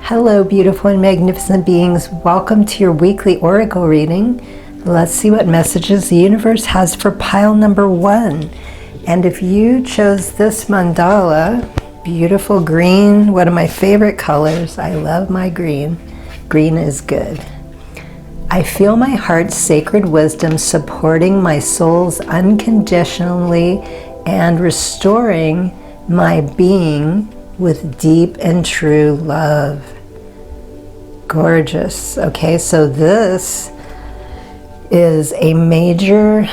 Hello, beautiful and magnificent beings. Welcome to your weekly oracle reading. Let's see what messages the universe has for pile number 1. And if you chose this mandala, beautiful green, one of my favorite colors. I love my green. Green is good. I feel my heart's sacred wisdom supporting my soul's unconditionally and restoring my being with deep and true love. Gorgeous. Okay, so this is a major,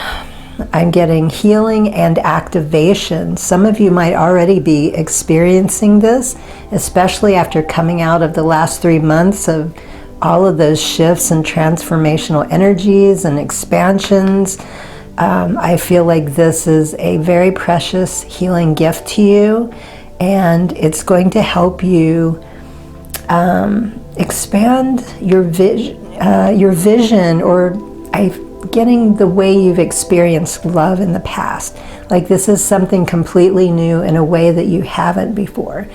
I'm getting healing and activation. Some of you might already be experiencing this, especially after coming out of the last 3 months of all of those shifts and transformational energies and expansions. I feel like this is a very precious healing gift to you, and it's going to help you expand your vision, or getting the way you've experienced love in the past. Like this is something completely new in a way that you haven't before.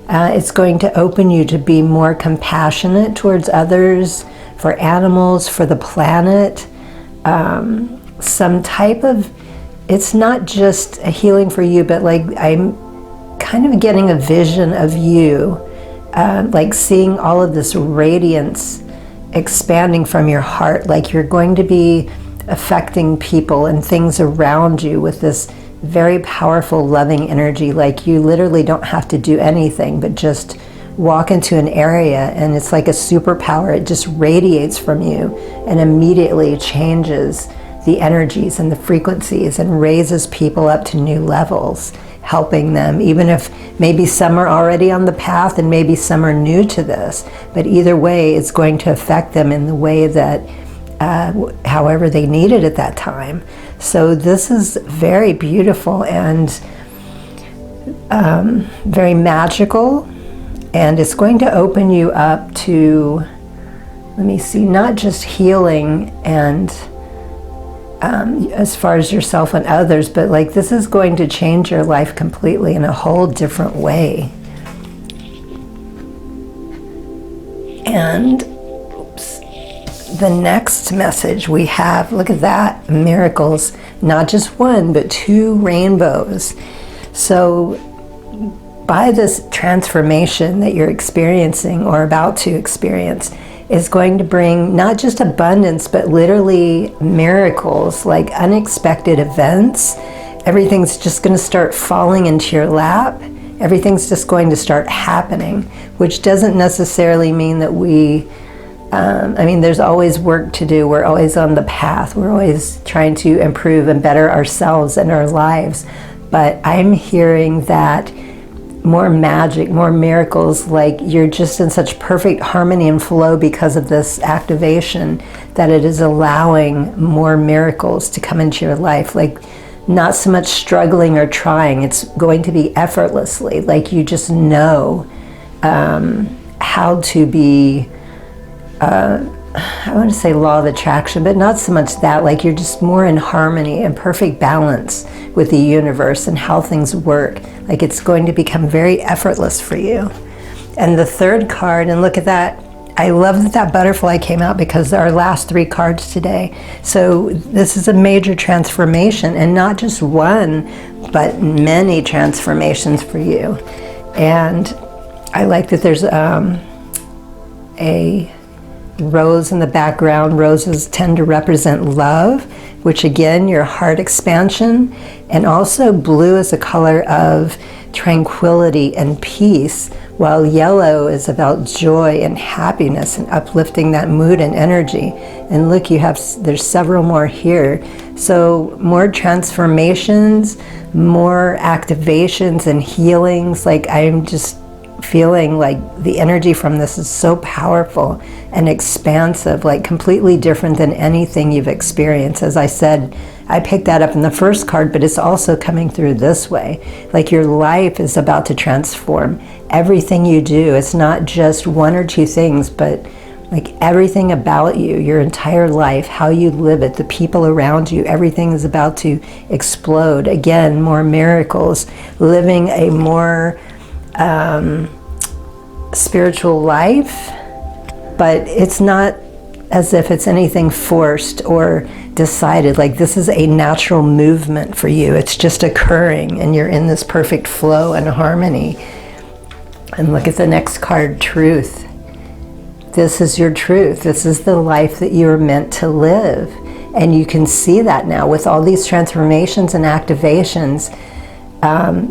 It's going to open you to be more compassionate towards others, for animals, for the planet. Some type of, it's not just a healing for you, but like I'm kind of getting a vision of you, like seeing all of this radiance expanding from your heart, like you're going to be affecting people and things around you with this very powerful, loving energy. Like you literally don't have to do anything but just walk into an area and it's like a superpower. It just radiates from you and immediately changes the energies and the frequencies and raises people up to new levels, helping them, even if maybe some are already on the path and maybe some are new to this. But either way, it's going to affect them in the way that however they need it at that time. So this is very beautiful and very magical, and it's going to open you up to, let me see, not just healing and as far as yourself and others, but like this is going to change your life completely in a whole different way. And the next message we have, look at that, miracles, not just one, but 2 rainbows. So by this transformation that you're experiencing or about to experience, is going to bring not just abundance, but literally miracles, like unexpected events. Everything's just going to start falling into your lap. Everything's just going to start happening, which doesn't necessarily mean that we, there's always work to do. We're always on the path. We're always trying to improve and better ourselves and our lives. But I'm hearing that more magic, more miracles, like you're just in such perfect harmony and flow because of this activation, that it is allowing more miracles to come into your life. Like not so much struggling or trying, it's going to be effortlessly, like you just know how to be, I want to say law of attraction, but not so much that, like you're just more in harmony and perfect balance with the universe and how things work. Like it's going to become very effortless for you. And the third card, and look at that, I love that that butterfly came out because our last 3 cards today. So this is a major transformation, and not just one, but many transformations for you. And I like that there's a rose in the background. Roses tend to represent love, which again, your heart expansion, and also blue is a color of tranquility and peace, while yellow is about joy and happiness and uplifting that mood and energy. And look, there's several more here. So more transformations, more activations and healings. Like I'm just feeling like the energy from this is so powerful and expansive, like completely different than anything you've experienced. As I said, I picked that up in the first card, but it's also coming through this way. Like your life is about to transform. Everything you do, it's not just 1 or 2 things, but like everything about you, your entire life, how you live it, the people around you, everything is about to explode. Again, more miracles, living a more spiritual life, but it's not as if it's anything forced or decided. Like, this is a natural movement for you. It's just occurring, and you're in this perfect flow and harmony. And look at the next card, truth. This is your truth. This is the life that you're meant to live. And you can see that now with all these transformations and activations.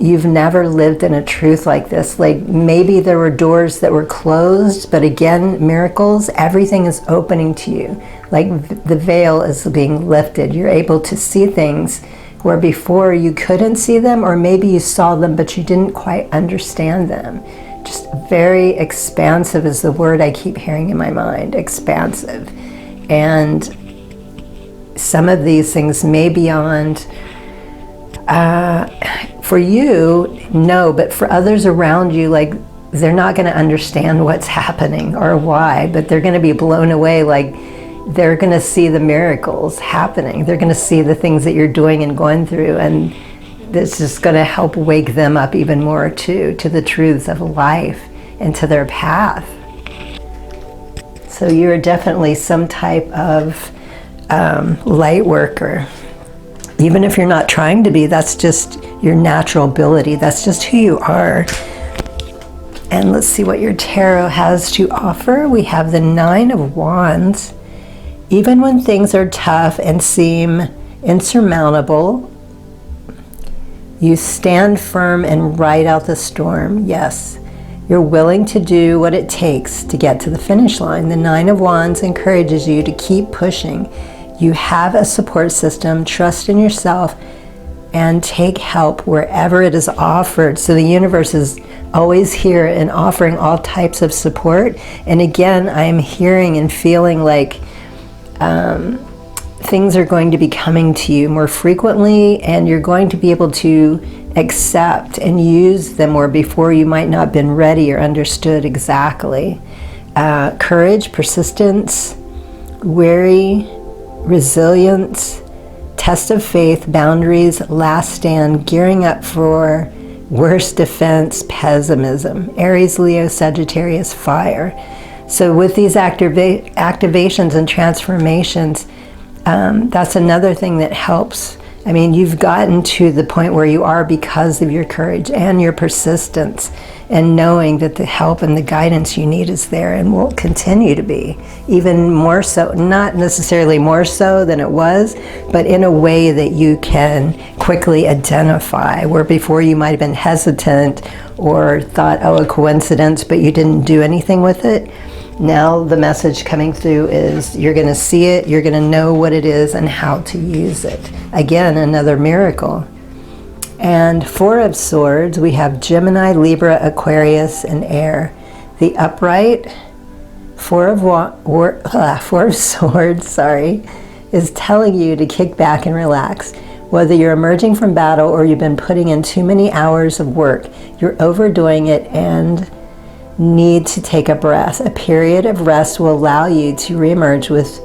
You've never lived in a truth like this. Like, maybe there were doors that were closed, but again, miracles, everything is opening to you. Like, the veil is being lifted. You're able to see things where before you couldn't see them, or maybe you saw them, but you didn't quite understand them. Just very expansive is the word I keep hearing in my mind, expansive. And some of these things may be beyond, for you, no, but for others around you, like, they're not going to understand what's happening or why, but they're going to be blown away. Like, they're going to see the miracles happening. They're going to see the things that you're doing and going through, and this is going to help wake them up even more too, to the truths of life and to their path. So you're definitely some type of light worker. Even if you're not trying to be, that's just your natural ability. That's just who you are. And let's see what your tarot has to offer. We have the 9 of Wands. Even when things are tough and seem insurmountable, you stand firm and ride out the storm. Yes, you're willing to do what it takes to get to the finish line. The 9 of Wands encourages you to keep pushing. You have a support system, trust in yourself, and take help wherever it is offered. So the universe is always here and offering all types of support. And again, I am hearing and feeling like things are going to be coming to you more frequently, and you're going to be able to accept and use them more before you might not have been ready or understood exactly. Courage, persistence, wary, resilience, test of faith, boundaries, last stand, gearing up for worst defense, pessimism. Aries, Leo, Sagittarius, fire. So with these activations and transformations, that's another thing that helps. I mean, you've gotten to the point where you are because of your courage and your persistence, and knowing that the help and the guidance you need is there and will continue to be, even more so, not necessarily more so than it was, but in a way that you can quickly identify, where before you might have been hesitant or thought, oh, a coincidence, but you didn't do anything with it. Now the message coming through is you're going to see it, you're going to know what it is and how to use it. Again, another miracle. And 4 of Swords, we have Gemini, Libra, Aquarius, and Air. The upright, 4 of Swords, is telling you to kick back and relax. Whether you're emerging from battle or you've been putting in too many hours of work, you're overdoing it and need to take a breath. A period of rest will allow you to reemerge with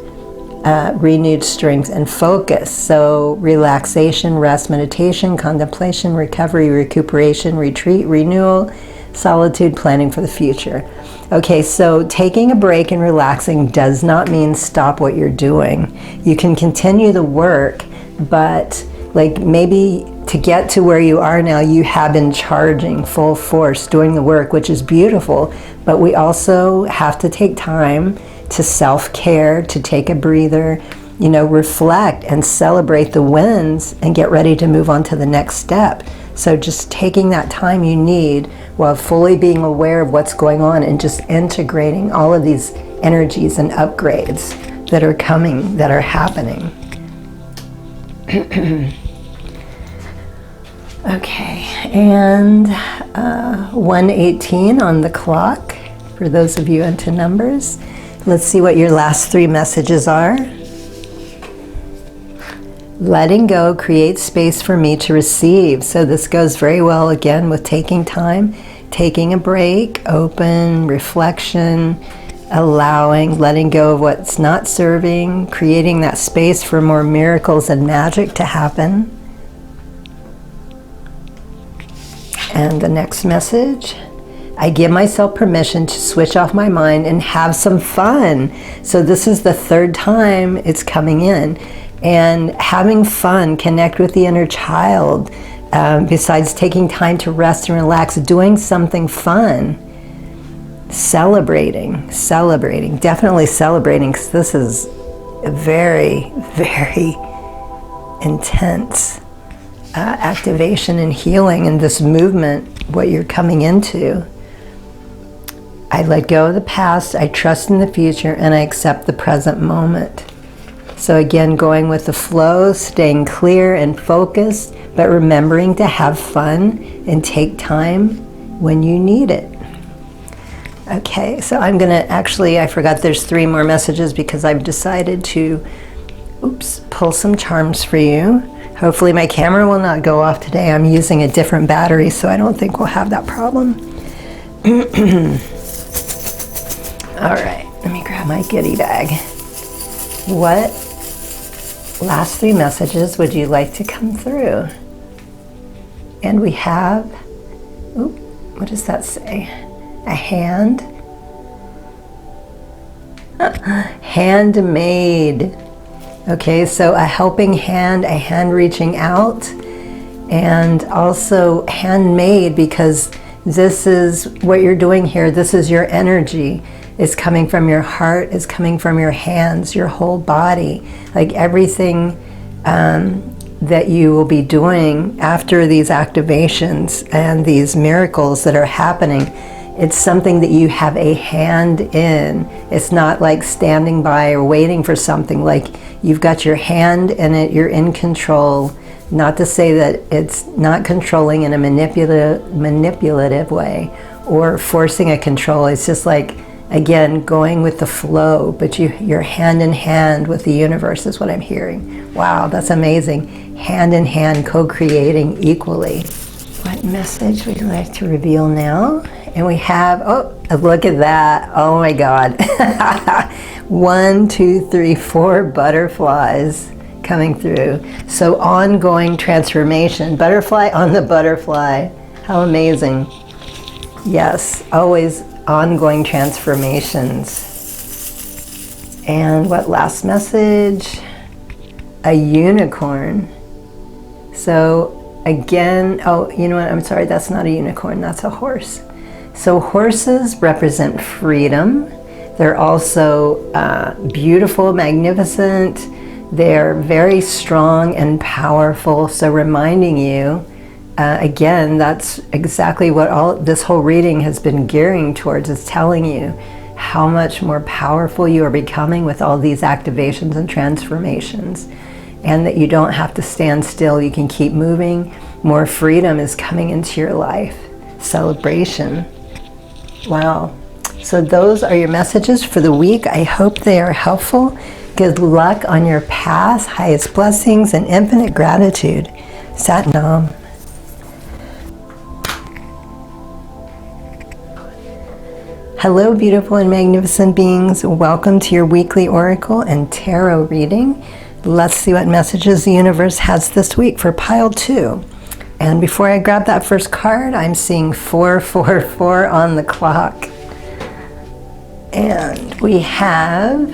renewed strength and focus. So relaxation, rest, meditation, contemplation, recovery, recuperation, retreat, renewal, solitude, planning for the future. Okay, so taking a break and relaxing does not mean stop what you're doing. You can continue the work, but like maybe to get to where you are now, you have been charging full force, doing the work, which is beautiful, but we also have to take time to self-care, to take a breather, you know, reflect and celebrate the wins and get ready to move on to the next step. So just taking that time you need while fully being aware of what's going on and just integrating all of these energies and upgrades that are coming, that are happening. Okay, and 1:18 on the clock for those of you into numbers. Let's see what your last 3 messages are. Letting go creates space for me to receive. So this goes very well again with taking time, taking a break, open, reflection, allowing, letting go of what's not serving, creating that space for more miracles and magic to happen. And the next message, I give myself permission to switch off my mind and have some fun. So this is the third time it's coming in. And having fun, connect with the inner child, besides taking time to rest and relax, doing something fun. Celebrating, definitely celebrating, because this is a very, very intense activation and healing in this movement, what you're coming into. I let go of the past, I trust in the future, and I accept the present moment. So again, going with the flow, staying clear and focused, but remembering to have fun and take time when you need it. Okay, so I'm gonna I forgot there's 3 more messages because I've decided to, pull some charms for you. Hopefully my camera will not go off today. I'm using a different battery, so I don't think we'll have that problem. All right, let me grab my goodie bag. What last 3 messages would you like to come through? And we have, what does that say? A hand? Handmade. Okay, so a helping hand, a hand reaching out, and also handmade, because this is what you're doing here. This is your energy. It's coming from your heart, it's coming from your hands, your whole body. Like everything that you will be doing after these activations and these miracles that are happening, it's something that you have a hand in. It's not like standing by or waiting for something. Like you've got your hand in it, you're in control. Not to say that it's not controlling in a manipulative way or forcing a control. It's just like, again, going with the flow, but you're hand in hand with the universe is what I'm hearing. Wow, that's amazing. Hand in hand, co-creating equally. What message would you like to reveal now? And we have, look at that. Oh my God. 1, 2, 3, 4 butterflies coming through. So ongoing transformation. Butterfly on the butterfly. How amazing. Yes, always ongoing transformations. And what last message? A unicorn. So again, you know what? I'm sorry, that's not a unicorn, that's a horse. So horses represent freedom. They're also beautiful, magnificent. They're very strong and powerful. So reminding you, again, that's exactly what this whole reading has been gearing towards, is telling you how much more powerful you are becoming with all these activations and transformations, and that you don't have to stand still. You can keep moving. More freedom is coming into your life. Celebration. Wow. So those are your messages for the week. I hope they are helpful. Good luck on your path. Highest blessings and infinite gratitude. Sat Nam. Hello, beautiful and magnificent beings. Welcome to your weekly oracle and tarot reading. Let's see what messages the universe has this week for pile 2. And before I grab that first card, I'm seeing 444 on the clock. And we have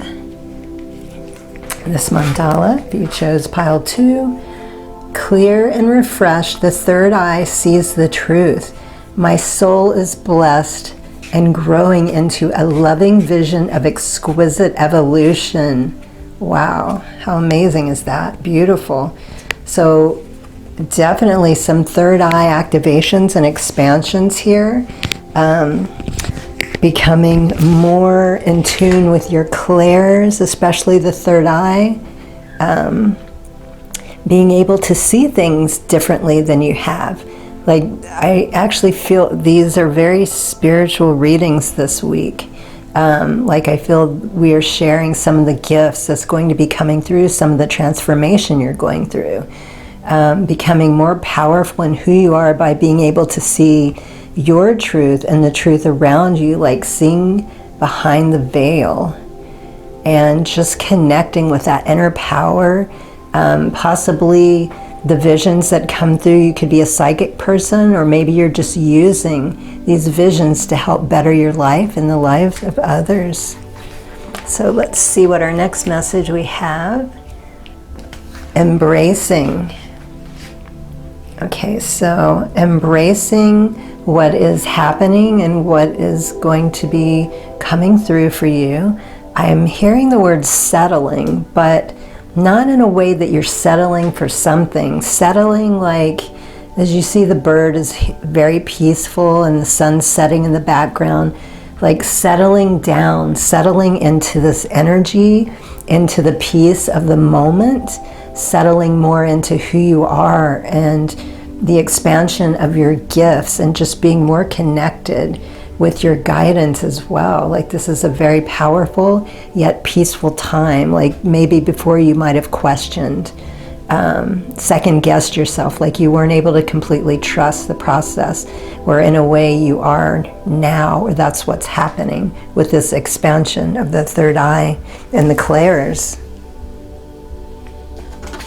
this mandala. If you chose pile 2, clear and refreshed, the third eye sees the truth. My soul is blessed and growing into a loving vision of exquisite evolution. Wow, how amazing is that? Beautiful. So definitely some third eye activations and expansions here. Becoming more in tune with your clairs, especially the third eye. Being able to see things differently than you have. Like, I actually feel these are very spiritual readings this week. Like I feel we are sharing some of the gifts that's going to be coming through, some of the transformation you're going through. Becoming more powerful in who you are by being able to see your truth and the truth around you, like seeing behind the veil and just connecting with that inner power, possibly the visions that come through. You could be a psychic person, or maybe you're just using these visions to help better your life and the lives of others. So let's see what our next message we have. Embracing. Okay, so embracing what is happening and what is going to be coming through for you. I am hearing the word settling, but not in a way that you're settling for something. Settling like, as you see, the bird is very peaceful and the sun's setting in the background, like settling down, settling into this energy, into the peace of the moment, settling more into who you are and the expansion of your gifts, and just being more connected with your guidance as well. Like, this is a very powerful yet peaceful time. Like, maybe before you might have questioned, second guessed yourself, like you weren't able to completely trust the process, where in a way you are now, or that's what's happening with this expansion of the third eye and the clairs.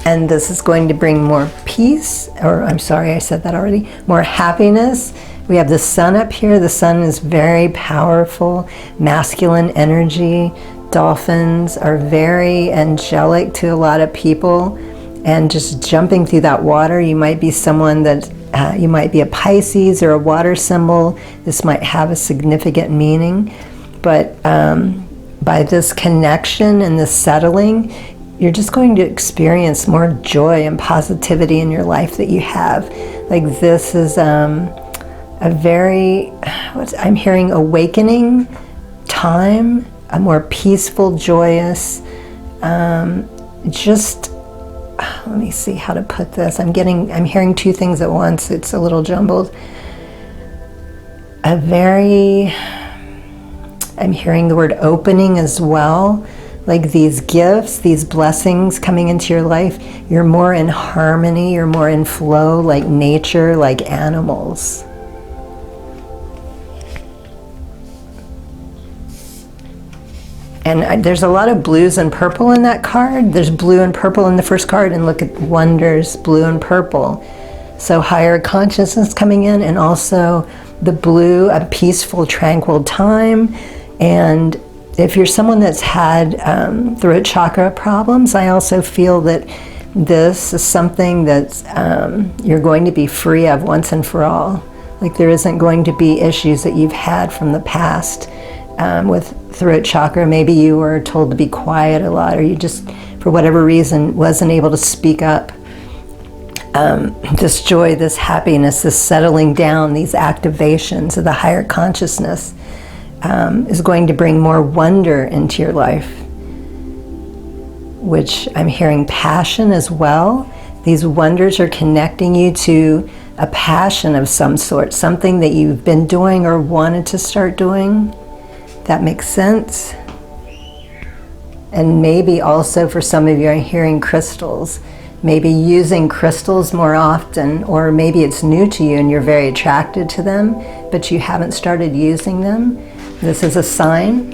And this is going to bring more peace, or I'm sorry, I said that already, more happiness. We have the sun up here. The sun is very powerful, masculine energy. Dolphins are very angelic to a lot of people. And just jumping through that water, you might be someone that, you might be a Pisces or a water symbol. This might have a significant meaning. But by this connection and this settling, you're just going to experience more joy and positivity in your life that you have. Like, this is a very, I'm hearing awakening time, a more peaceful, joyous, just, let me see how to put this. I'm hearing two things at once. It's a little jumbled. I'm hearing the word opening as well. Like, these gifts, these blessings coming into your life, you're more in harmony, you're more in flow, like nature, like animals. And there's a lot of blues and purple in that card. There's blue and purple in the first card, and look at wonders, blue and purple. So higher consciousness coming in, and also the blue, a peaceful, tranquil time. And if you're someone that's had throat chakra problems, I also feel that this is something that you're going to be free of once and for all. Like, there isn't going to be issues that you've had from the past with throat chakra. Maybe you were told to be quiet a lot, or you just, for whatever reason, wasn't able to speak up. This joy, this happiness, this settling down, these activations of the higher consciousness is going to bring more wonder into your life, which I'm hearing passion as well. These wonders are connecting you to a passion of some sort, something that you've been doing or wanted to start doing. That makes sense. And maybe also for some of you, I'm hearing crystals. Maybe using crystals more often, or maybe it's new to you and you're very attracted to them, but you haven't started using them. This is a sign.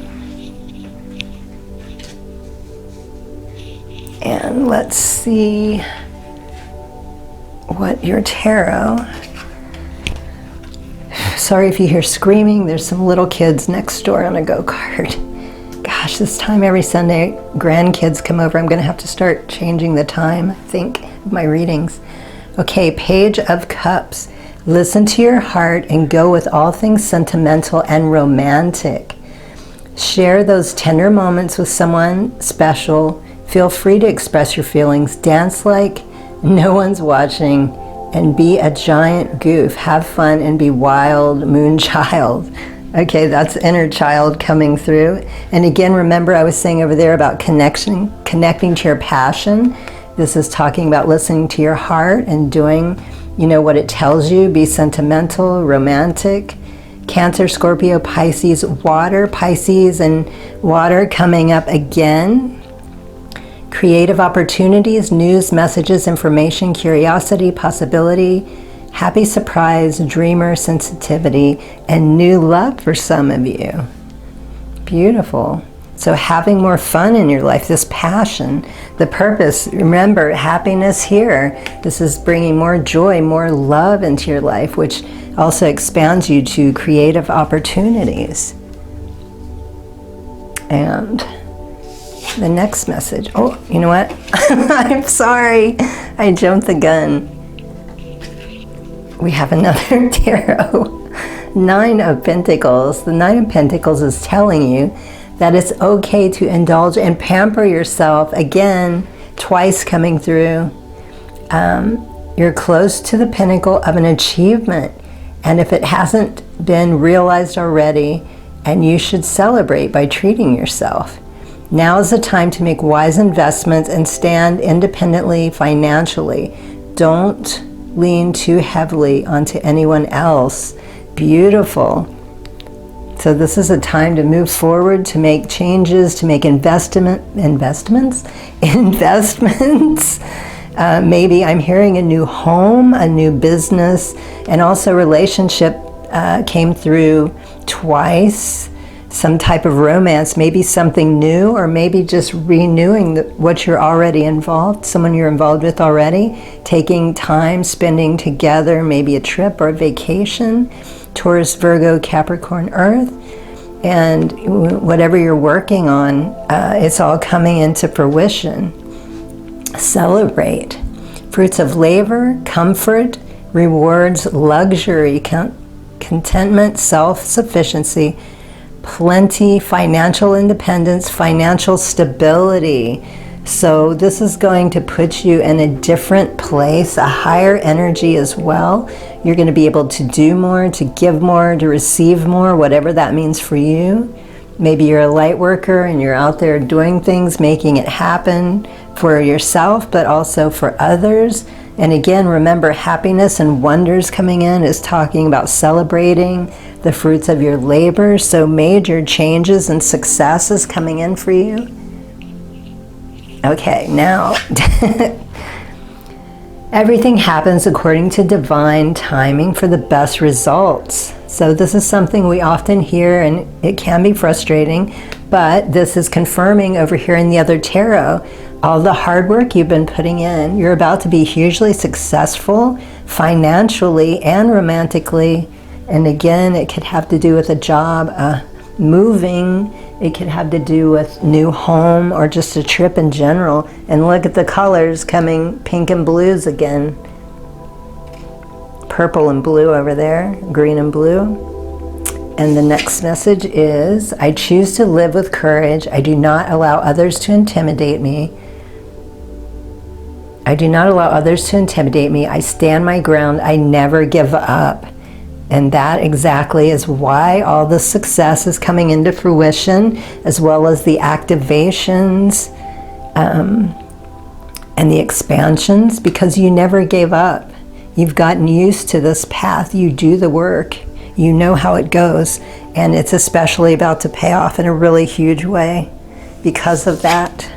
And let's see what your tarot. Sorry if you hear screaming. There's some little kids next door on a go-kart. Gosh, this time every Sunday, grandkids come over. I'm going to have to start changing the time, I think, of my readings. Okay, Page of Cups. Listen to your heart and go with all things sentimental and romantic. Share those tender moments with someone special. Feel free to express your feelings. Dance like no one's watching, and be a giant goof. Have fun and be wild, moon child. Okay, that's inner child coming through. And again, remember I was saying over there about connecting to your passion. This is talking about listening to your heart and doing, you know, what it tells you. Be sentimental, romantic. Cancer, Scorpio, Pisces, water. Pisces and water coming up again. Creative opportunities, news, messages, information, curiosity, possibility, happy surprise, dreamer, sensitivity, and new love for some of you. Beautiful. So having more fun in your life, this passion, the purpose, remember, happiness here. This is bringing more joy, more love into your life, which also expands you to creative opportunities. And the next message, oh, you know what? I'm sorry, I jumped the gun. We have another tarot, 9 of Pentacles. The 9 of Pentacles is telling you that it's okay to indulge and pamper yourself. Again, twice coming through. You're close to the pinnacle of an achievement. And if it hasn't been realized already, and you should celebrate by treating yourself. Now is the time to make wise investments and stand independently financially. Don't lean too heavily onto anyone else. Beautiful. So this is a time to move forward, to make changes, to make investments. Maybe I'm hearing a new home, a new business, and also relationship came through twice. Some type of romance, maybe something new, or maybe just renewing what you're already involved, someone you're involved with already, taking time, spending together, maybe a trip or a vacation. Taurus, Virgo, Capricorn, Earth, and whatever you're working on, it's all coming into fruition. Celebrate. Fruits of labor, comfort, rewards, luxury, contentment, self-sufficiency, plenty, financial independence, financial stability. So this is going to put you in a different place, a higher energy as well. You're going to be able to do more, to give more, to receive more, whatever that means for you. Maybe you're a light worker and you're out there doing things, making it happen for yourself, but also for others. And again, remember, happiness and wonders coming in is talking about celebrating the fruits of your labor. So major changes and successes coming in for you. Okay, now, everything happens according to divine timing for the best results. So this is something we often hear, and it can be frustrating, but this is confirming over here in the other tarot, all the hard work you've been putting in. You're about to be hugely successful financially and romantically. And again, it could have to do with a job, moving. It could have to do with new home or just a trip in general. And look at the colors coming, pink and blues again. Purple and blue over there, green and blue. And the next message is, I choose to live with courage. I do not allow others to intimidate me. I do not allow others to intimidate me. I stand my ground. I never give up. And that exactly is why all the success is coming into fruition, as well as the activations and the expansions, because you never gave up. You've gotten used to this path. You do the work. You know how it goes. And it's especially about to pay off in a really huge way because of that.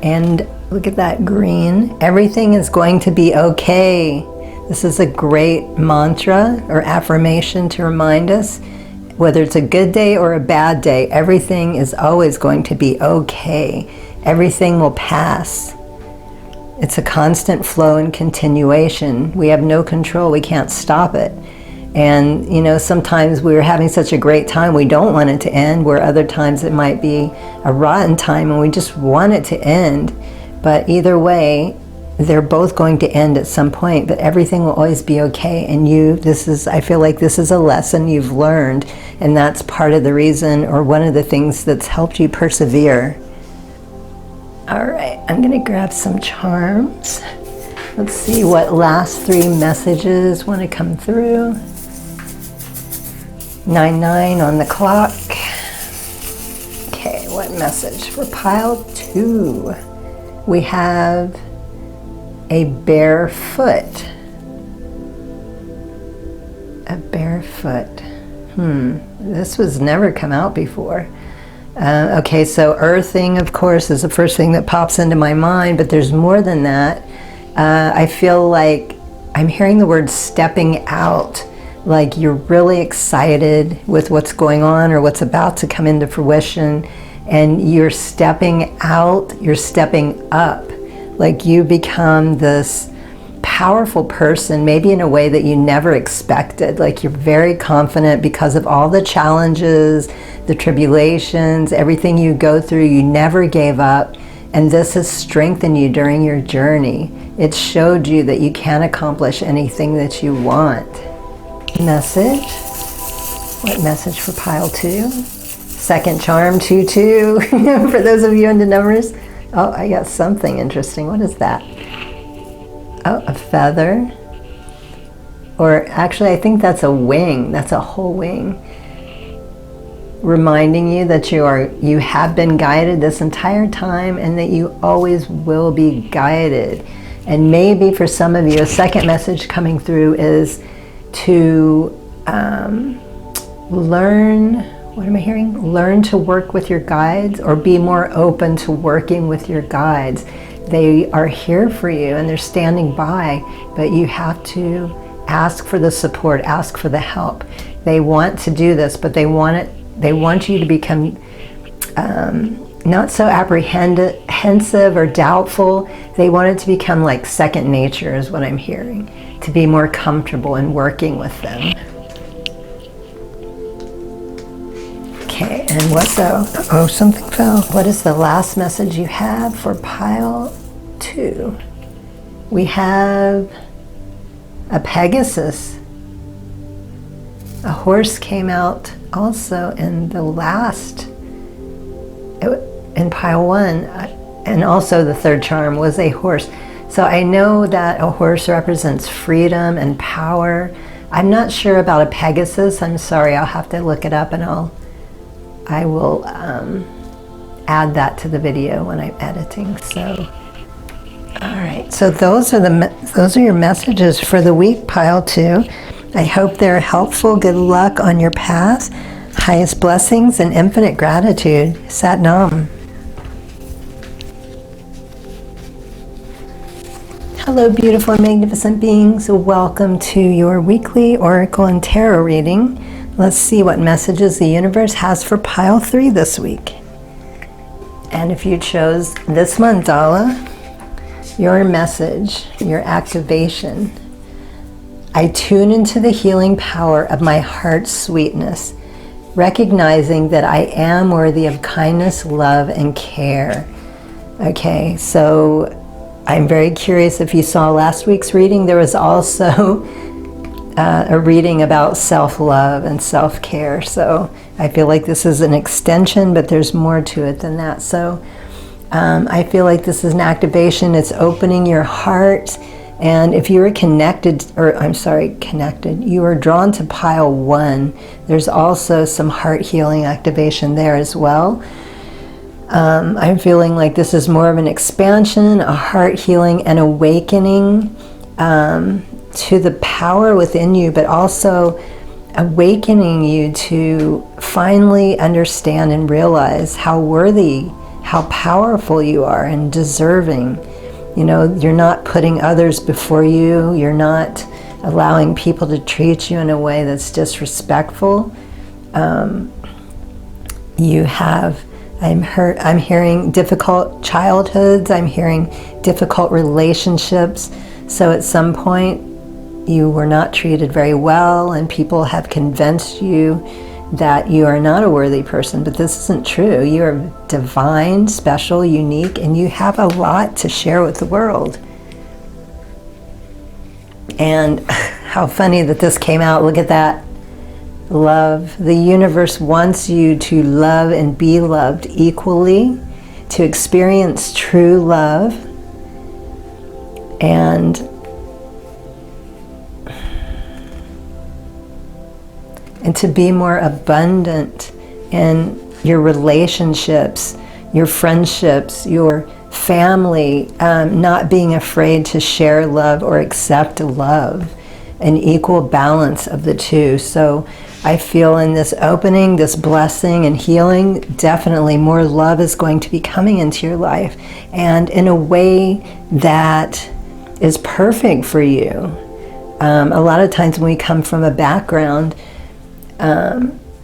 And look at that green. Everything is going to be okay. This is a great mantra or affirmation to remind us, whether it's a good day or a bad day, everything is always going to be okay. Everything will pass. It's a constant flow and continuation. We have no control. We can't stop it. And, you know, sometimes we're having such a great time, we don't want it to end, where other times it might be a rotten time and we just want it to end. But either way, they're both going to end at some point, but everything will always be okay. And I feel like this is a lesson you've learned, and that's part of the reason, or one of the things that's helped you persevere. All right, I'm gonna grab some charms. Let's see what last 3 messages want to come through. 9:09 on the clock. Okay, what message? For pile 2, we have a bare foot. A bare foot. This was never come out before. Okay, so earthing, of course, is the first thing that pops into my mind, but there's more than that. I feel like I'm hearing the word stepping out, like you're really excited with what's going on or what's about to come into fruition, and you're stepping out, you're stepping up. Like you become this powerful person, maybe in a way that you never expected. Like you're very confident because of all the challenges, the tribulations, everything you go through, you never gave up. And this has strengthened you during your journey. It showed you that you can accomplish anything that you want. Message. What message for pile 2? Second charm, 2-2. For those of you into numbers. Oh, I got something interesting. What is that? Oh, a feather. Or actually, I think that's a wing. That's a whole wing. Reminding you that you have been guided this entire time and that you always will be guided. And maybe for some of you, a second message coming through is to learn, what am I hearing? Learn to work with your guides, or be more open to working with your guides. They are here for you and they're standing by, but you have to ask for the support, ask for the help. They want to do this, but they want you to become not so apprehensive or doubtful. They want it to become like second nature is what I'm hearing, to be more comfortable in working with them. Okay, and oh, something fell. What is the last message you have for pile 2? We have a Pegasus. A horse came out also in the last, in pile 1, and also the third charm was a horse. So I know that a horse represents freedom and power. I'm not sure about a Pegasus. I'm sorry, I'll have to look it up, and I will add that to the video when I'm editing. So, all right. So those are your messages for the week, pile 2. I hope they're helpful. Good luck on your path. Highest blessings and infinite gratitude. Sat Nam. Hello, beautiful and magnificent beings. Welcome to your weekly Oracle and Tarot reading. Let's see what messages the universe has for pile 3 this week. And if you chose this mandala, your message, your activation: I tune into the healing power of my heart's sweetness, recognizing that I am worthy of kindness, love, and care. Okay, so I'm very curious if you saw last week's reading. There was also a reading about self-love and self-care. So I feel like this is an extension, but there's more to it than that. So I feel like this is an activation. It's opening your heart. And if you are connected, you are drawn to pile 1. There's also some heart healing activation there as well. I'm feeling like this is more of an expansion, a heart healing, and awakening to the power within you, but also awakening you to finally understand and realize how worthy, how powerful you are and deserving. You know, you're not putting others before you. You're not allowing people to treat you in a way that's disrespectful. I'm hearing difficult childhoods. I'm hearing difficult relationships. So at some point you were not treated very well, and people have convinced you that you are not a worthy person, but this isn't true. You are divine, special, unique, and you have a lot to share with the world. And how funny that this came out. Look at that. Love. The universe wants you to love and be loved equally, to experience true love, and to be more abundant in your relationships, your friendships, your family, not being afraid to share love or accept love, an equal balance of the two. So I feel in this opening, this blessing and healing, definitely more love is going to be coming into your life, and in a way that is perfect for you. A lot of times when we come from a background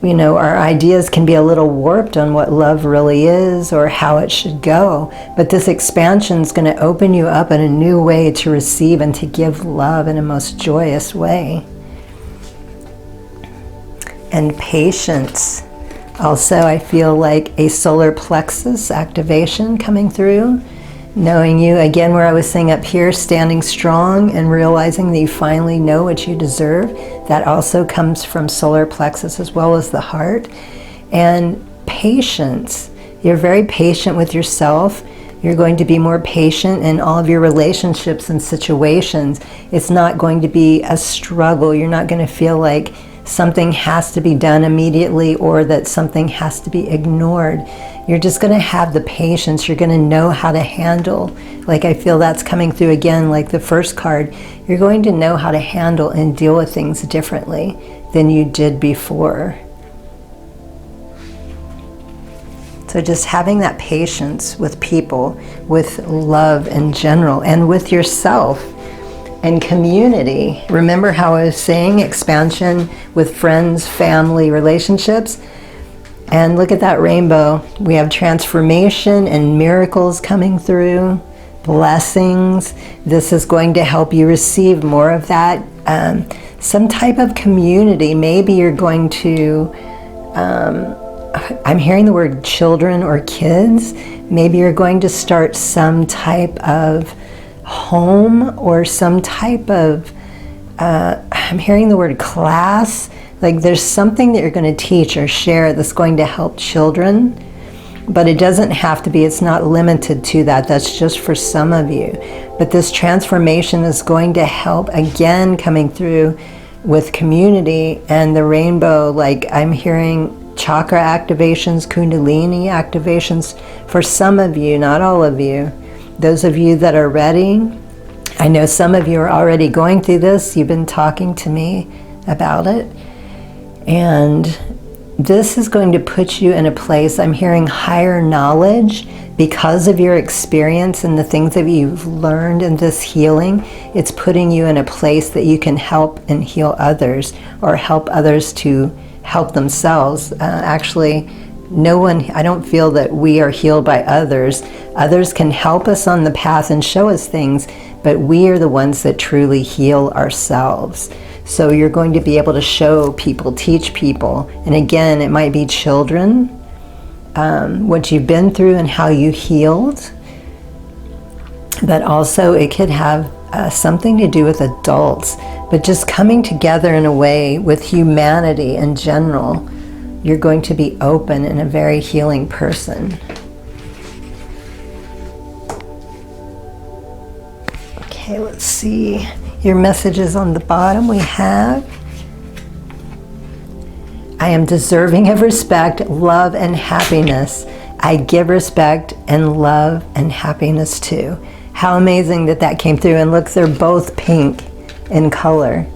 our ideas can be a little warped on what love really is or how it should go. But this expansion is going to open you up in a new way to receive and to give love in a most joyous way. And patience. Also, I feel like a solar plexus activation coming through. Knowing you, again, where I was saying up here, standing strong and realizing that you finally know what you deserve. That also comes from solar plexus as well as the heart. And patience. You're very patient with yourself. You're going to be more patient in all of your relationships and situations. It's not going to be a struggle. You're not going to feel like something has to be done immediately or that something has to be ignored. You're just going to have the patience. You're going to know how to handle. Like I feel that's coming through again, like the first card. You're going to know how to handle and deal with things differently than you did before. So just having that patience with people, with love in general, and with yourself and community. Remember how I was saying expansion with friends, family, relationships? And look at that rainbow. We have transformation and miracles coming through, blessings. This is going to help you receive more of that. Some type of community. Maybe you're going to, I'm hearing the word children or kids. Maybe you're going to start some type of home or some type of, I'm hearing the word class. Like there's something that you're going to teach or share that's going to help children, but it doesn't have to be, it's not limited to that. That's just for some of you. But this transformation is going to help, again, coming through with community and the rainbow. Like I'm hearing chakra activations, kundalini activations for some of you, not all of you. Those of you that are ready, I know some of you are already going through this. You've been talking to me about it. And this is going to put you in a place, I'm hearing higher knowledge because of your experience and the things that you've learned in this healing. It's putting you in a place that you can help and heal others or help others to help themselves. Actually, no one, I don't feel that we are healed by others. Others can help us on the path and show us things, but we are the ones that truly heal ourselves. So you're going to be able to show people, teach people. And again, it might be children, what you've been through and how you healed. But also it could have something to do with adults. But just coming together in a way with humanity in general, you're going to be open and a very healing person. Okay, let's see. Your messages on the bottom we have, I am deserving of respect, love, and happiness. I give respect and love and happiness too. How amazing that that came through. And look, they're both pink in color.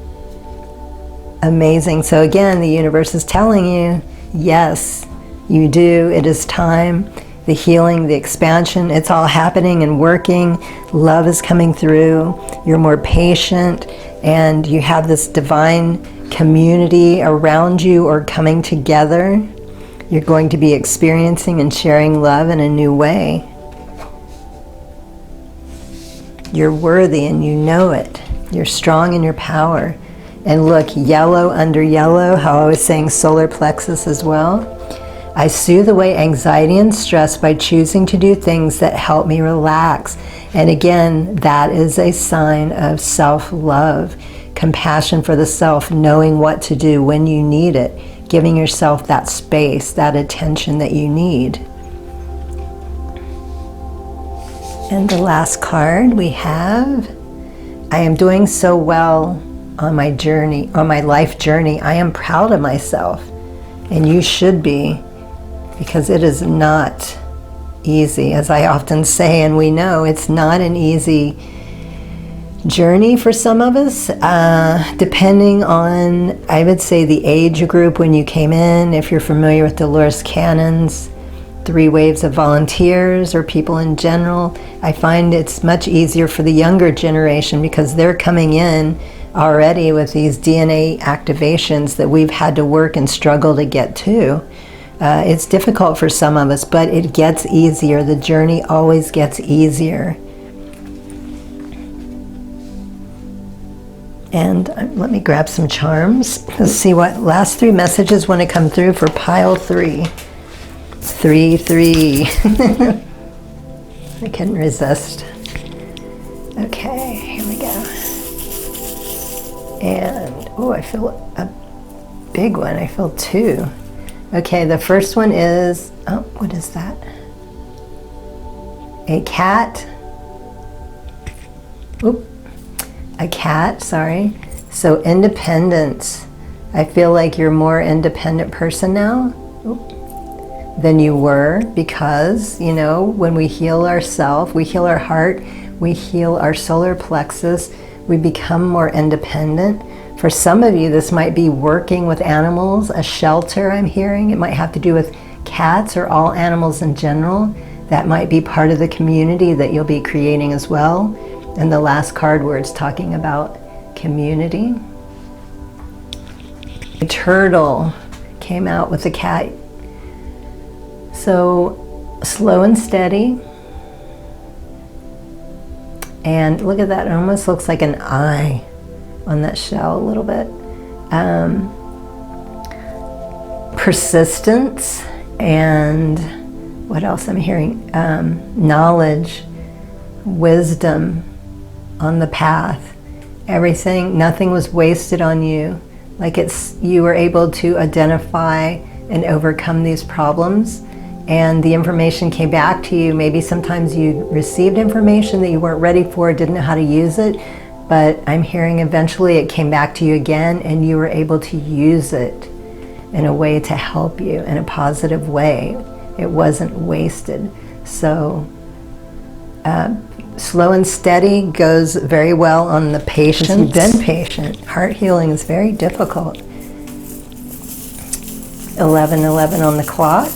Amazing. So again, the universe is telling you, yes, you do. It is time. The healing, the expansion, it's all happening and working. Love is coming through. You're more patient and you have this divine community around you or coming together. You're going to be experiencing and sharing love in a new way. You're worthy and you know it. You're strong in your power. And look, yellow under yellow, how I was saying solar plexus as well. I soothe away anxiety and stress by choosing to do things that help me relax. And again, that is a sign of self-love, compassion for the self, knowing what to do when you need it, giving yourself that space, that attention that you need. And the last card we have, I am doing so well on my journey, on my life journey. I am proud of myself, and you should be. Because it is not easy, as I often say, and we know it's not an easy journey for some of us, depending on, I would say, the age group when you came in. If you're familiar with Dolores Cannon's 3 waves of volunteers or people in general, I find it's much easier for the younger generation because they're coming in already with these DNA activations that we've had to work and struggle to get to. It's difficult for some of us, but it gets easier. The journey always gets easier. And let me grab some charms. Let's see what last 3 messages want to come through for pile 3. 3, 3. I couldn't resist. Okay, here we go. And, oh, I feel a big one. I feel 2. Okay, the first one is, oh, what is that? A cat. Oop. A cat, sorry. So independence. I feel like you're a more independent person now than you were, because, you know, when we heal ourselves, we heal our heart, we heal our solar plexus, we become more independent. For some of you, this might be working with animals, a shelter I'm hearing. It might have to do with cats or all animals in general. That might be part of the community that you'll be creating as well. And the last card where it's talking about community. A turtle came out with a cat. So slow and steady. And look at that, it almost looks like an eye on that shell a little bit. Persistence, and what else I'm hearing? Knowledge, wisdom on the path. Everything, nothing was wasted on you. Like you were able to identify and overcome these problems, and the information came back to you. Maybe sometimes you received information that you weren't ready for, didn't know how to use it, but I'm hearing eventually it came back to you again, and you were able to use it in a way to help you in a positive way. It wasn't wasted. So slow and steady goes very well on the patience. You've been patient. Heart healing is very difficult. 11:11 on the clock.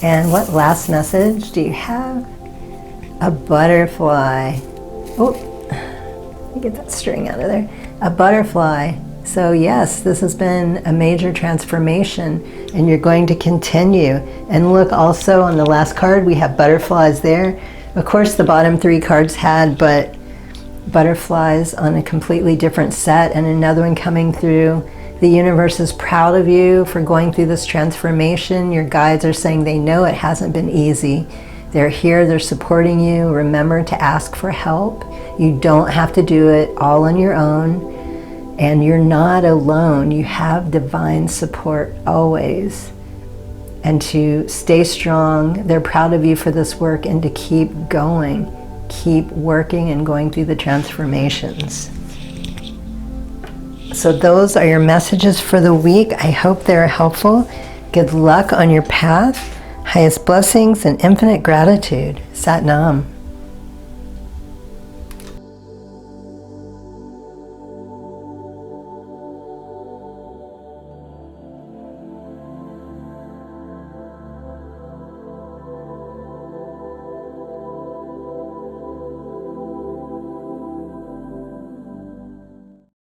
And what last message do you have? A butterfly. Oh, let me get that string out of there. A butterfly. So yes, this has been a major transformation, and you're going to continue. And look, also on the last card, we have butterflies there. Of course, the bottom 3 cards had, but butterflies on a completely different set, and another one coming through. The universe is proud of you for going through this transformation. Your guides are saying they know it hasn't been easy. They're here, they're supporting you. Remember to ask for help. You don't have to do it all on your own. And you're not alone. You have divine support always. And to stay strong. They're proud of you for this work, and to keep going. Keep working and going through the transformations. So those are your messages for the week. I hope they're helpful. Good luck on your path. Highest blessings and infinite gratitude. Sat Nam.